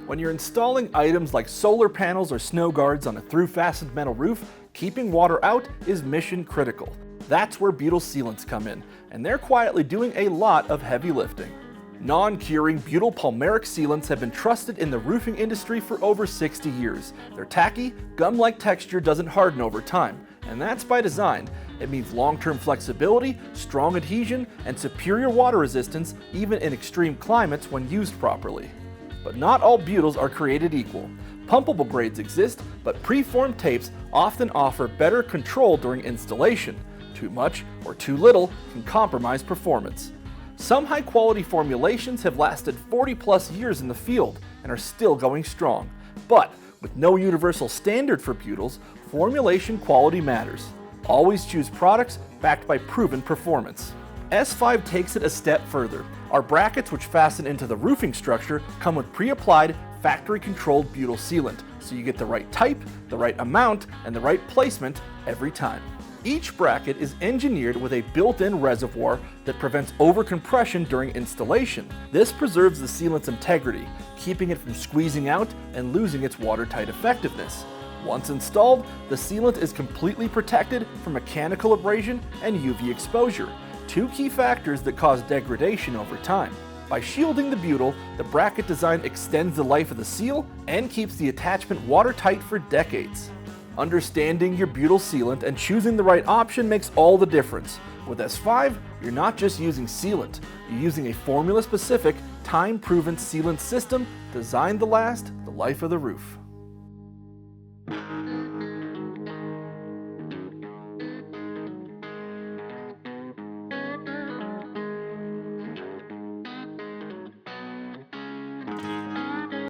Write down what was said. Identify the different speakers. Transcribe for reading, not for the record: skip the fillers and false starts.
Speaker 1: When you're installing items like solar panels or snow guards on a through-fastened metal roof, keeping water out is mission critical. That's where butyl sealants come in, and they're quietly doing a lot of heavy lifting. Non-curing butyl polymeric sealants have been trusted in the roofing industry for over 60 years. Their tacky, gum-like texture doesn't harden over time, and that's by design. It means long-term flexibility, strong adhesion, and superior water resistance even in extreme climates when used properly. But not all butyls are created equal. Pumpable grades exist, but preformed tapes often offer better control during installation. Too much or too little can compromise performance. Some high-quality formulations have lasted 40+ years in the field and are still going strong. But with no universal standard for butyls, formulation quality matters. Always choose products backed by proven performance. S5 takes it a step further. Our brackets, which fasten into the roofing structure, come with pre-applied, factory-controlled butyl sealant, so you get the right type, the right amount, and the right placement every time. Each bracket is engineered with a built-in reservoir that prevents overcompression during installation. This preserves the sealant's integrity, keeping it from squeezing out and losing its watertight effectiveness. Once installed, the sealant is completely protected from mechanical abrasion and UV exposure, two key factors that cause degradation over time. By shielding the butyl, the bracket design extends the life of the seal and keeps the attachment watertight for decades. Understanding your butyl sealant and choosing the right option makes all the difference. With S5, you're not just using sealant, you're using a formula-specific, time-proven sealant system designed to last the life of the roof.